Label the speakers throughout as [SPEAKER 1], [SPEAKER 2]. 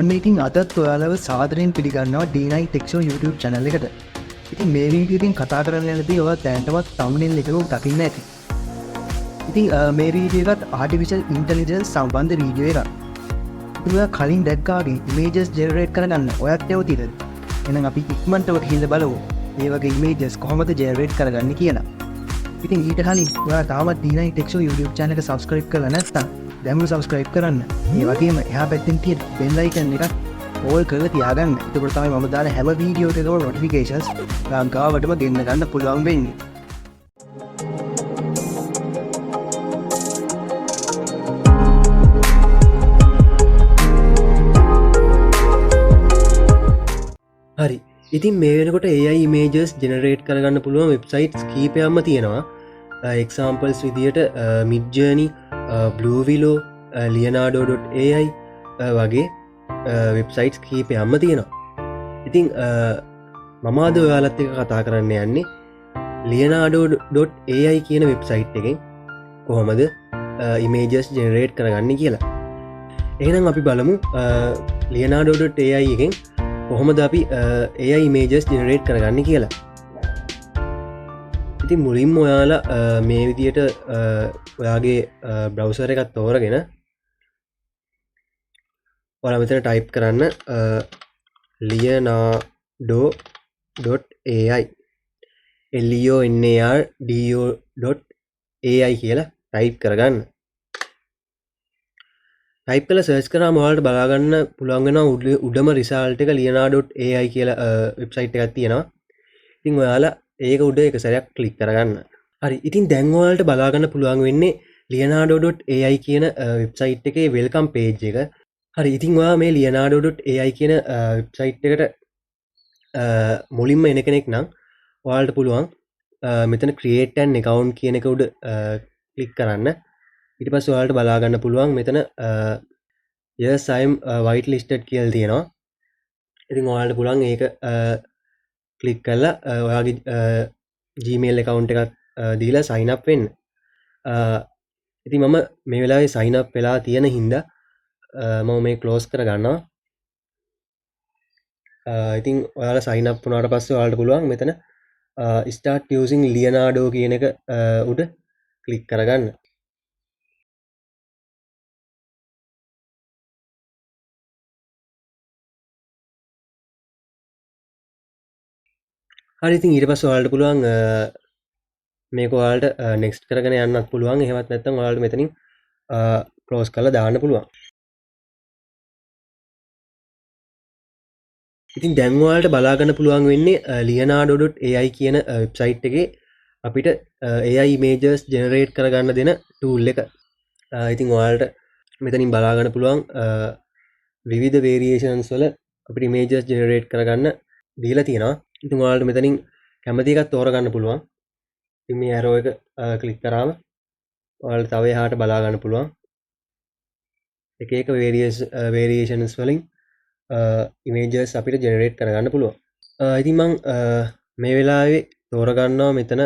[SPEAKER 1] ඔන්න ඉතින් අදත් ඔයාලව සාදරයෙන් පිළිගන්නවා D9 Tech Show YouTube channel එකට. ඉතින් මේ වීඩියෝ එකෙන් කතා කරන්න යනදී ඔයා දැනටවත් thumbnail එකක දකින්න ඇති. ඉතින් මේ වීඩියෝ එකත් artificial intelligence සම්බන්ධ වීඩියෝ එකක්. ඉතින් ඔයා කලින් දැක්කාගේ images generate කරගන්න ඔයත් ඇවතිද? එහෙනම් අපි ඉක්මනට ඔක කියලා බලමු. මේ වගේ images කොහොමද generate කරගන්නේ කියලා. ඉතින් ඊට කලින් ඔයා තාමත් D9 Tech Show YouTube channel එක subscribe කරලා නැත්නම් දැන්ම subscribe කරන්න. ඒ වගේම එහා පැත්තෙන් තියෙන bell icon එකත් all කරලා තියාගන්න. එතකොට තමයි මම දාන හැම වීඩියෝ එකකම notifications ගාවටම ගෙන්න ගන්න පුළුවන් වෙන්නේ. හරි. ඉතින් මේ වෙනකොට AI images generate කරගන්න පුළුවන් websites කීපයක්ම තියෙනවා. examples විදියට Midjourney, Blue Willow, leonardo.ai වගේ වෙබ්සයිට්ස් කීපයක්ම තියෙනවා. ඉතින් මම අද ඔයාලත් එක්ක කතා කරන්න යන්නේ leonardo.ai කියන වෙබ්සයිට් එකෙන් කොහොමද images generate කරගන්නේ කියලා. එහෙනම් අපි බලමු leonardo.ai එකෙන් කොහොමද අපි AI images generate කරගන්නේ කියලා. ඉතින් මුලින්ම ඔයාලා මේ විදියට ඔයාගේ බ්‍රවුසර් එකක් තෝරගෙන ඔයාලා මෙතන ටයිප් කරන්න leonardo.ai leonardo.ai කියලා ටයිප් කරගන්න. ටයිප් කරලා සර්ච් කරාම ඔයාලට බලාගන්න පුළුවන් වෙනවා උඩම රිසල්ට් එක leonardo.ai කියලා වෙබ්සයිට් එකක් තියෙනවා. ඉතින් ඔයාලා ඒක උඩ එක සැරයක් ක්ලික් කරගන්න. හරි. ඉතින් දැන් ඔයාලට බලාගන්න පුළුවන් වෙන්නේ leonardo.ai කියන වෙබ්සයිට් එකේ වෙල්කම් පේජ් එක. හරි. ඉතින් ඔයා මේ leonardo.ai කියන වෙබ්සයිට් එකට මුලින්ම එන කෙනෙක් නම් ඔයාලට පුළුවන් මෙතන create an account කියන එක උඩ ක්ලික් කරන්න. ඊට පස්සේ ඔයාලට බලාගන්න පුළුවන් මෙතන yes I am whitelisted කියලා තියෙනවා. ඉතින් ඔයාලට පුළුවන් ඒක ක්ලික් කරලා ඔයාගේ Gmail account එකක් දීලා sign up වෙන්න. ඉතින් මම මේ වෙලාවේ sign up වෙලා තියෙන හින්දා මම මේ close කරගන්නවා. ඉතින් ඔයාලා sign up වුණාට පස්සේ ඔයාලට පුළුවන් මෙතන start using leonardo කියන එක උඩ ක්ලික් කරගන්න. හරි. ඉතින් ඊට පස්සේ ඔයාලට පුළුවන් මේක ඔයාලට next කරගෙන යන්නත් පුළුවන්. එහෙමත් නැත්නම් ඔයාලට මෙතනින් close කරලා දාන්න පුළුවන්. ඉතින් දැන් ඔයාලට බලා ගන්න පුළුවන් වෙන්නේ leonardo.ai කියන වෙබ්සයිට් එකේ අපිට AI images generate කරගන්න දෙන tool එක. ඉතින් ඔයාලට මෙතනින් බලා ගන්න පුළුවන් විවිධ variations වල අපිට images generate කරගන්න දීලා තියෙනවා. ඉතින් ඔයාලට මෙතනින් කැමති එකක් තෝරගන්න පුළුවන්. ඉතින් මේ arrow එක ක්ලික් කරාම ඔයාලට තව එහාට බලා ගන්න පුළුවන්. එක එක variations වලින් images අපිට generate කරගන්න පුළුවන්. ඉතින් මම මේ වෙලාවේ තෝරගන්නවා මෙතන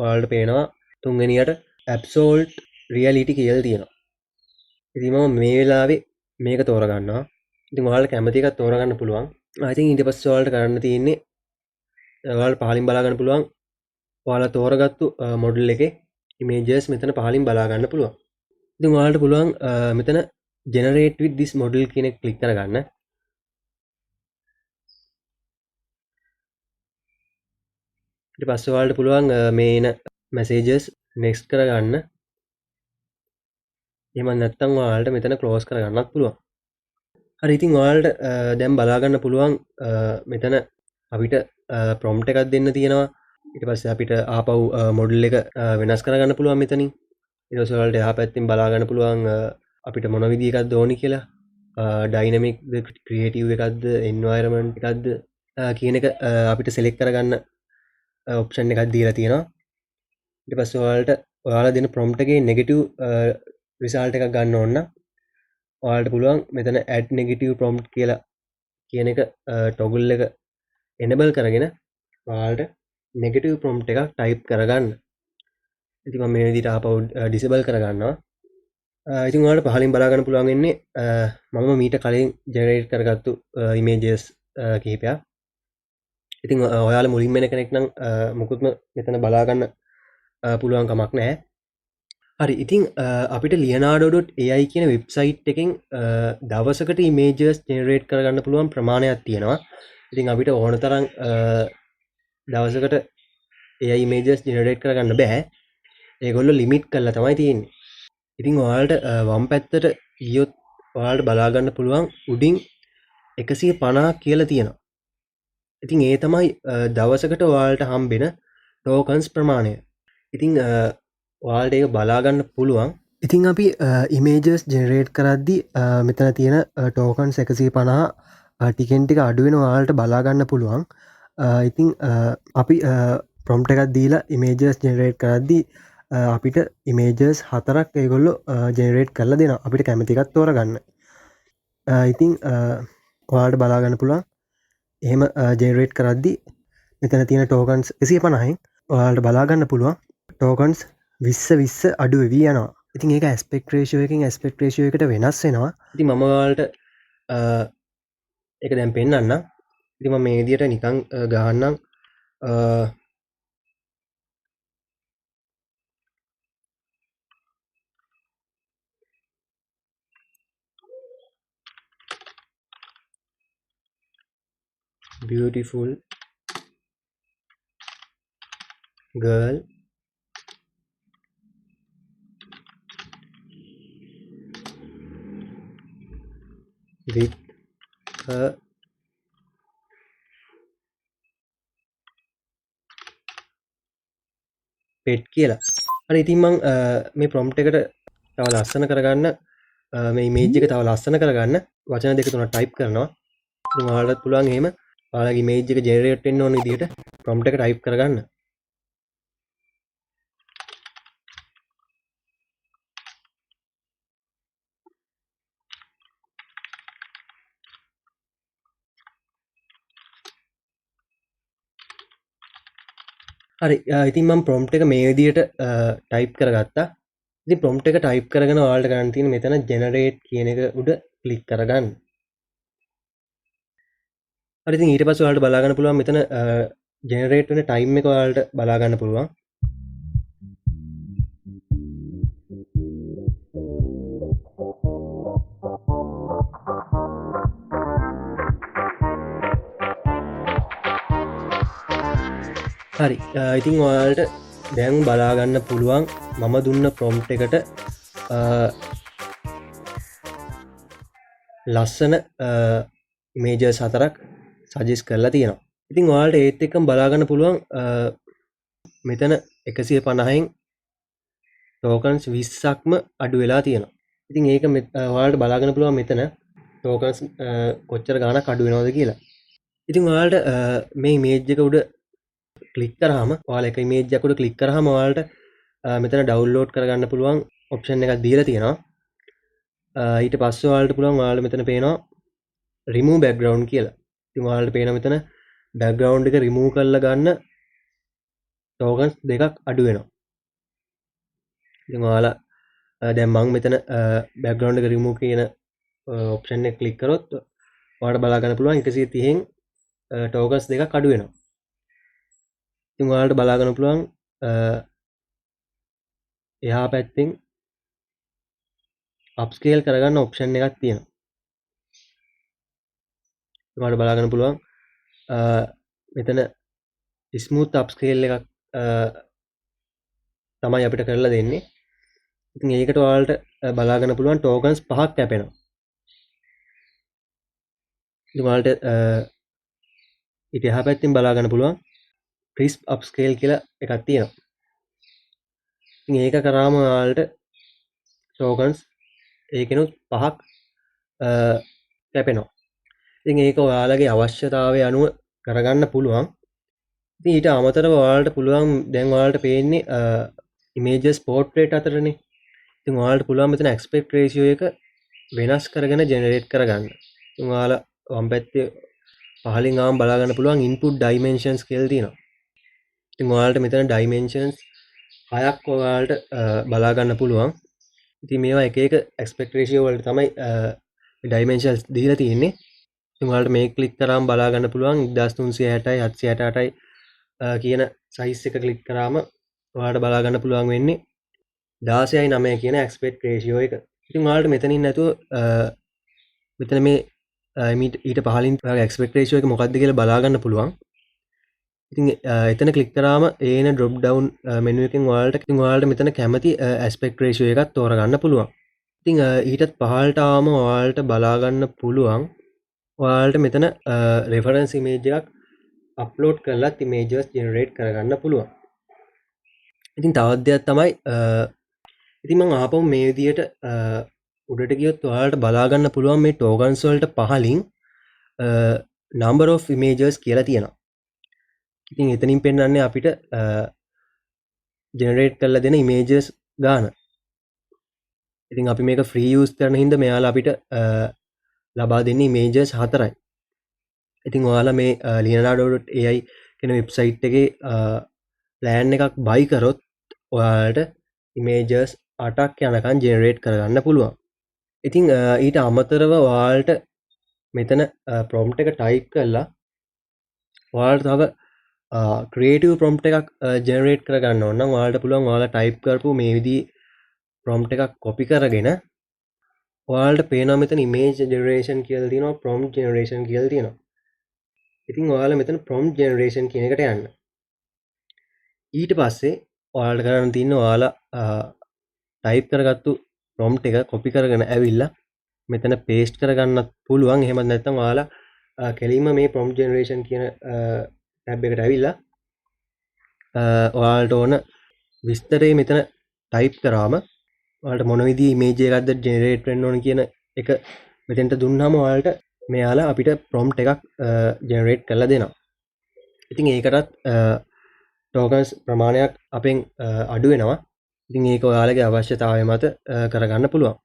[SPEAKER 1] ඔයාලට පේනවා තුන්වෙනියට absolute reality කියලා තියෙනවා. ඉතින් මම මේ වෙලාවේ මේක තෝරගන්නවා. ඉතින් ඔයාලට කැමති එකක් තෝරගන්න පුළුවන්. ඉතින් ඊට පස්සේ ඔයාලට කරන්න තියෙන්නේ ඔයාලට පහලින් බලා ගන්න පුළුවන් ඔයාලා තෝරගත්තු මොඩල් එකේ images මෙතන පහලින් බලා ගන්න පුළුවන්. ඉතින් ඔයාලට පුළුවන් මෙතන generate with this model කියන එක ක්ලික් කරගන්න. ඊට පස්සේ ඔයාලට පුළුවන් මේ එන messages next කරගන්න. එහෙම නැත්නම් ඔයාලට මෙතන close කරගන්නත් පුළුවන්. හරි. ඉතින් ඔයාලට දැන් බලා ගන්න පුළුවන් මෙතන අපිට prompt එකක් දෙන්න තියෙනවා. ඊට පස්සේ අපිට ආපහු model එක වෙනස් කරගන්න පුළුවන් මෙතනින්. ඊට පස්සේ ඔයාලට එහා පැත්තෙන් බලා ගන්න පුළුවන් අපිට මොන විදිහ එකක්ද ඕනි කියලා. dynamic ද creative එකක්ද environment එකක්ද කියන එක අපිට select කරගන්න option එකක් දීලා තියෙනවා. ඊට පස්සේ ඔයාලා දෙන prompt එකේ negative result එකක් ගන්න ඕන නම් ඔයාලට පුළුවන් මෙතන add negative prompt කියලා කියන එක toggle එක enable කරගෙන ඔයාලට negative prompt එකක් type කරගන්න. ඉතින් මම මේ විදිහට ආපහු disable කරගන්නවා. ඉතින් ඔයාලට පහලින් බලා ගන්න පුළුවන් වෙන්නේ මම මීට කලින් ජෙනරේට් කරගත්තු ඉමේජස් කිහිපයක්. ඉතින් ඔයාලා මුලින්ම එන කෙනෙක් නම් මුකුත්ම මෙතන බලාගන්න පුළුවන් කමක් නැහැ. හරි ඉතින් අපිට leonardo.ai කියන වෙබ්සයිට් එකෙන් දවසකට ඉමේජස් ජෙනරේට් කරගන්න පුළුවන් ප්‍රමාණයක් තියෙනවා. ඉතින් අපිට ඕන තරම් දවසකට AI ඉමේජස් ජෙනරේට් කරගන්න බෑ. ඒගොල්ලෝ ලිමිට් කරලා තමයි තියෙන්නේ. ඉතින් ඔයාලට වම් පැත්තට ගියොත් ඔයාලට බලාගන්න පුළුවන් උඩින් 150 කියලා තියෙනවා. ඉතින් ඒ තමයි දවසකට ඔයාලට හම්බෙන ටෝකන්ස් ප්‍රමාණය. ඉතින් ඔයාලට ඒක බලාගන්න පුළුවන්. ඉතින් අපි ඉමේජස් ජෙනරේට් කරද්දි මෙතන තියෙන ටෝකන්ස් 150 ටිකෙන් ටික අඩුවෙන ඔයාලට බලාගන්න පුළුවන්. ඉතින් අපි ප්‍රොම්ප්ට් එකක් දීලා ඉමේජස් ජෙනරේට් කරද්දි අපිට ඉමේජස් 4ක් ඒගොල්ලෝ ජෙනරේට් කරලා දෙනවා. අපිට කැමති එකක් තෝරගන්න. ඉතින් ඔයාලට බලාගන්න පුළුවන් එහෙම ජෙනරේට් කරද්දි මෙතන තියෙන ටෝකන්ස් 150න් ඔයාලට බලාගන්න පුළුවන් ටෝකන්ස් 20 අඩු වෙවී යනවා. ඉතින් ඒක ඇස්පෙක්ට් රේෂියෝ එකකින් ඇස්පෙක්ට් රේෂියෝ එකට වෙනස් වෙනවා. ඉතින් මම ඔයාලට ඒක දැන් පෙන්නන්නම්. ඉතින් මම මේ විදියට නිකන් ගහන්නම් beautiful girl with her pet කියලා. හරි ඉතින් මම මේ ප්‍රොම්ප්ට් එකට තව ලස්සන කරගන්න මේ ඉමේජ් එක තව ලස්සන කරගන්න වචන දෙක තුනක් ටයිප් කරනවා. ඉතින් ඔයාලට පුළුවන් එහෙම ඔයාලගේ ඉමේජ් එක ජෙනරේට් වෙන්න ඕන විදිහට ප්‍රොම්ප්ට් එක ටයිප් කරගන්න. හරි ඉතින් මම ප්‍රොම්ප්ට් එක මේ විදිහට ටයිප් කරගත්තා. ඉතින් ප්‍රොම්ප්ට් එක ටයිප් කරගෙන ඔයාලට ගන්න තියෙන මෙතන ජෙනරේට් කියන එක උඩ ක්ලික් කරගන්න. හරි ඉතින් ඊට පස්සේ ඔයාලට බලා ගන්න පුළුවන් මෙතන ජෙනරේට් වෙන ටයිම් එක ඔයාලට බලා ගන්න පුළුවන්. හරි ඉතින් ඔයාලට දැන් බලාගන්න පුළුවන් මම දුන්න ප්‍රොම්ප්ට් එකට ලස්සන ඉමේජස් 4ක් සජෙස්ට් කරලා තියෙනවා. ඉතින් ඔයාලට ඒත් එක්කම බලාගන්න පුළුවන් මෙතන 150න් ටෝකන්ස් 20ක්ම අඩු වෙලා තියෙනවා. ඉතින් ඒක ඔයාලට බලාගන්න පුළුවන් මෙතන ටෝකන්ස් කොච්චර ගාණක් අඩු වෙනවද කියලා. ඉතින් ඔයාලට මේ ඉමේජ් එක උඩ ක්ලික් කරාම ඔයාලා එක ඉමේජ් එකක් උඩ ක්ලික් කරාම ඔයාලට මෙතන ඩවුන්ලෝඩ් කරගන්න පුළුවන් ඔප්ෂන් එකක් දීලා තියෙනවා. ඊට පස්සේ ඔයාලට පුළුවන් ඔයාලා මෙතන පේනවා remove background කියලා. ඉතින් ඔයාලට පේනවා මෙතන background එක remove කරලා ගන්න tokens දෙකක් අඩු වෙනවා. ඉතින් ඔයාලා දැන් මම මෙතන background එක remove කියන ඔප්ෂන් එක ක්ලික් කරොත් ඔයාලට බලා ගන්න පුළුවන් 130න් tokens දෙකක් අඩු වෙනවා. ඉතින් ඔයාලට බලා ගන්න පුළුවන් එහා පැත්තෙන් අප්ස්කේල් කරගන්න ඔප්ෂන් එකක් තියෙනවා. ඔයාලට බලා ගන්න පුළුවන් මෙතන ස්මූත් අප්ස්කේල් එකක් තමයි අපිට කරලා දෙන්නේ. ඉතින් ඒකට ඔයාලට බලා ගන්න පුළුවන් ටෝකන්ස් 5ක් කැපෙනවා. ඉතින් ඔයාලට ඊට එහා පැත්තෙන් බලා ගන්න පුළුවන් crisp upscale කියලා එකක් තියෙනවා. ඉතින් ඒක කරාම ඔයාලට ටෝකන්ස් ඒකෙනුත් 5ක් කැපෙනවා. ඉතින් ඒක ඔයාලගේ අවශ්‍යතාවය අනුව කරගන්න පුළුවන්. ඉතින් ඊට අමතරව ඔයාලට පුළුවන් දැන් ඔයාලට පේන්නේ images portrait අතරනේ. ඉතින් ඔයාලට පුළුවන් මෙතන aspect ratio එක වෙනස් කරගෙන generate කරගන්න. ඉතින් ඔයාලා වම් පැත්තේ පහලින් ආවම බලා ගන්න පුළුවන් input dimensions කියලා තියෙනවා. ඉතින් ඔයාලට මෙතන dimensions 6ක් ඔයාලට බලා ගන්න පුළුවන්. ඉතින් මේවා එක එක ඇස්පෙක්ට් රේෂියෝ වලට තමයි ඩයිමෙන්ෂන්ස් දීලා තියෙන්නේ. ඉතින් ඔයාලට මේ ක්ලික් කරාම බලා ගන්න පුළුවන් 1360යි 768යි කියන සයිස් එක ක්ලික් කරාම ඔයාලට බලා ගන්න පුළුවන් වෙන්නේ 16:9 කියන ඇස්පෙක්ට් රේෂියෝ එක. ඉතින් ඔයාලට මෙතනින් නැතුව මෙතන මේ ඊට පහලින් ඇස්පෙක්ට් රේෂියෝ එක මොකක්ද කියලා බලා ගන්න පුළුවන්. ඉතින් එතන ක්ලික් කරාම ඒන ඩ්‍රොප් ඩවුන් මෙනු එකෙන් ඔයාලට මෙතන කැමති ඇස්පෙක්ට් රේෂියෝ එකක් තෝරගන්න පුළුවන්. ඉතින් ඊටත් පහළට ආවම ඔයාලට බලා ගන්න පුළුවන් ඔයාලට මෙතන රෙෆරන්ස් ඉමේජ් එකක් අප්ලෝඩ් කරලත් ඉමේජස් ජෙනරේට් කරගන්න පුළුවන්. ඉතින් තවත් දෙයක් තමයි ඉතින් මම ආපහු මේ විදියට උඩට ගියොත් ඔයාලට බලා ගන්න පුළුවන් මේ ටෝකන්ස් වලට පහලින් number of images කියලා තියෙනවා. ඉතින් එතනින් පෙන්වන්නේ අපිට ජෙනරේට් කරලා දෙන ඉමේජස් ගාන. ඉතින් අපි මේක ෆ්‍රී යූස් කරන හින්දා මෙයාලා අපිට ලබා දෙන්නේ ඉමේජස් 4යි. ඉතින් ඔයාලා මේ leonardo.ai කියන වෙබ්සයිට් එකේ ප්ලෑන් එකක් බයි කරොත් ඔයාලට ඉමේජස් 8ක් යනකම් ජෙනරේට් කරගන්න පුළුවන්. ඉතින් ඊට අමතරව ඔයාලට මෙතන ප්‍රොම්ප්ට් එක ටයිප් කරලා ඔයාලට තව ක්‍රියේටිව් ප්‍රොම්ප්ට් එකක් ජෙනරේට් කරගන්න ඕන නම් ඔයාලට පුළුවන් ඔයාලා ටයිප් කරපු මේ විදිහේ ප්‍රොම්ප්ට් එකක් කොපි කරගෙන ඔයාලට පේනවා මෙතන ඉමේජ් ජෙනරේෂන් කියලා තියෙනවා ප්‍රොම්ප්ට් ජෙනරේෂන් කියලා තියෙනවා. ඉතින් ඔයාලා මෙතන ප්‍රොම්ප්ට් ජෙනරේෂන් කියන එකට යන්න. ඊට පස්සේ ඔයාලට කරන්න තියෙන්නේ ඔයාලා ටයිප් කරගත්තු ප්‍රොම්ප්ට් එක කොපි කරගෙන ඇවිල්ලා මෙතන පේස්ට් කරගන්නත් පුළුවන්. එහෙම නැත්නම් ඔයාලා කෙලින්ම මේ ප්‍රොම්ප්ට් ජෙනරේෂන් කියන ටැබ් එකට ඇවිල්ලා ඔයාලට ඕන විස්තරේ මෙතන ටයිප් කරාම ඔයාලට මොන විදිහේ ඉමේජ් එකක්ද ජෙනරේට් වෙන්න ඕන කියන එක මෙතෙන්ට දුන්නාම ඔයාලට මෙයාලා අපිට ප්‍රොම්ප්ට් එකක් ජෙනරේට් කරලා දෙනවා. ඉතින් ඒකටත් ටෝකන්ස් ප්‍රමාණයක් අපෙන් අඩු වෙනවා. ඉතින් ඒක ඔයාලගේ අවශ්‍යතාවය මත කරගන්න පුළුවන්.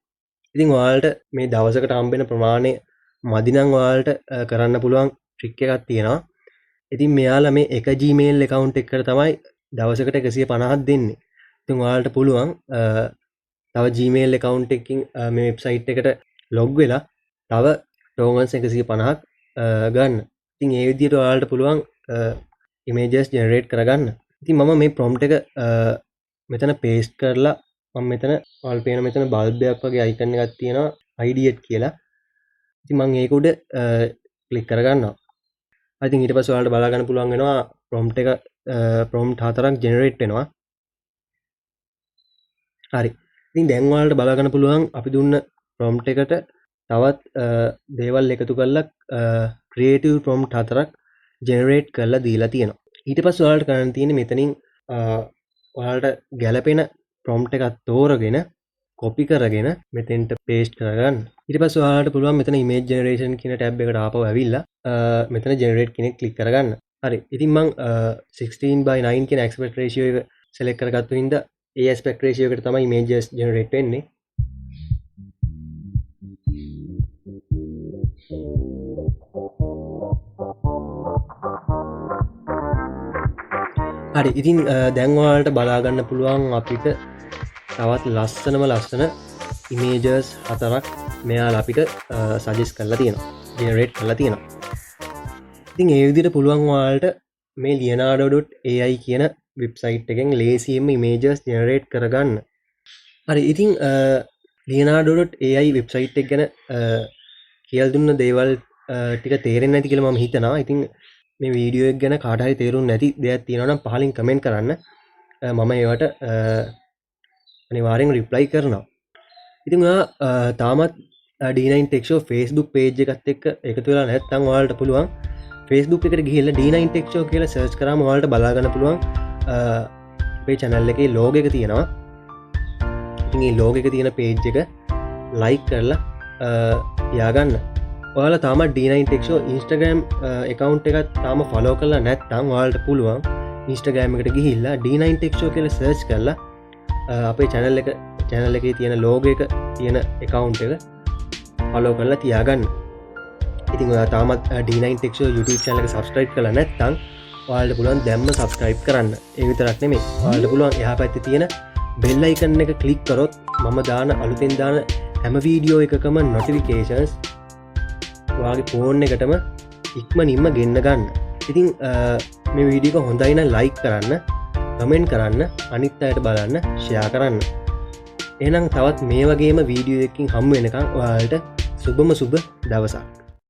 [SPEAKER 1] ඉතින් ඔයාලට මේ දවසකට හම්බෙන ප්‍රමාණය මදි නම් ඔයාලට කරන්න පුළුවන් ට්‍රික් එකක් තියෙනවා. ඉතින් මෙයාලා මේ එක Gmail account එකකට තමයි දවසකට 150ක් දෙන්නේ. ඉතින් ඔයාලට පුළුවන් තව Gmail account එකකින් මේ වෙබ්සයිට් එකට log වෙලා තව tokens 150ක් ගන්න. ඉතින් ඒ විදිහට ඔයාලට පුළුවන් images generate කරගන්න. ඉතින් මම මේ prompt එක මෙතන paste කරලා මම මෙතන ඔයාලට පේන මෙතන bulb එකක් වගේ icon එකක් තියෙනවා idiot කියලා. ඉතින් මම ඒක උඩ click කරගන්නවා. ඉතින් ඊට පස්සේ ඔයාලට බලා ගන්න පුළුවන් වෙනවා prompt එක prompt 4ක් generate වෙනවා. හරි. ඉතින් දැන් ඔයාලට බලා ගන්න පුළුවන් අපි දුන්න prompt එකට තවත් දේවල් එකතු කරලා creative prompt 4ක් generate කරලා දීලා තියෙනවා. ඊට පස්සේ ඔයාලට කරන්න තියෙන්නේ මෙතනින් ඔයාලට ගැලපෙන prompt එකක් තෝරගෙන copy කරගෙන මෙතෙන්ට paste කරගන්න. ඊට පස්සේ ඔයාලට පුළුවන් මෙතන image generation කියන tab එකට ආපහු ඇවිල්ලා මෙතන generate කෙනෙක් click කරගන්න. හරි. ඉතින් මම 16:9 කියන aspect ratio එක select කරගත්තු හින්දා ඒ aspect ratio එකට තමයි images generate වෙන්නේ. හරි. ඉතින් දැන් ඔයාලට බලා ගන්න පුළුවන් අපිට තවත් ලස්සන images 4ක් මෙයාලා අපිට suggest කරලා තියෙනවා. generate කරලා තියෙනවා. ඉතින් ඒ විදිහට පුළුවන් ඔයාලට මේ leonardo.ai කියන වෙබ්සයිට් එකෙන් ලේසියෙන්ම images generate කරගන්න. හරි. ඉතින් leonardo.ai වෙබ්සයිට් එක ගැන කියලා දුන්න දේවල් ටික තේරෙන්නේ නැති කියලා මම හිතනවා. ඉතින් මේ වීඩියෝ එක ගැන කාට හරි තේරුම් නැති දෙයක් තියෙනවා නම් පහලින් කමෙන්ට් කරන්න. මම ඒවට අනිවාර්යෙන් රිප්ලයි කරනවා. ඉතින් ඔයා තාමත් D9 Tech Show Facebook page එකත් එක්ක එකතු වෙලා නැත්නම් ඔයාලට පුළුවන් Facebook එකට ගිහිල්ලා D9 Tech Show කියලා search කරාම ඔයාලට බලා ගන්න පුළුවන් අපේ channel එකේ logo එක තියෙනවා. ඉතින් මේ logo එක තියෙන page එක like කරලා තියාගන්න. ඔයාලා තාම D9 Tech Show Instagram account එකත් තාම follow කරලා නැත්නම් ඔයාලට පුළුවන් Instagram එකට ගිහිල්ලා D9 Tech Show කියලා search කරලා අපේ channel එකේ තියෙන logo එක තියෙන account එක follow කරලා තියාගන්න. ඉතින් ඔයා තාමත් D9 Tech Show YouTube channel එක subscribe කරලා නැත්නම් ඔයාලට පුළුවන් දැම්ම subscribe කරන්න. ඒ විතරක් නෙමෙයි ඔයාලට පුළුවන් එහා පැත්තේ තියෙන බෙල් අයිකන් එක ක්ලික් කරොත් මම දාන අලුතෙන් දාන හැම වීඩියෝ එකකම නොටිෆිකේෂන්ස් වාගේ ෆෝන් එකටම ඉක්මනින්ම ගෙන්න ගන්න. ඉතින් මේ වීඩියෝ එක හොඳයින ලයික් කරන්න, කමෙන්ට් කරන්න, අනිත් අයට බලන්න, ෂෙයා කරන්න. එහෙනම් තවත් මේ වගේම වීඩියෝ එකකින් හමු වෙනකන් ඔයාලට සුබම සුබ දවසක්.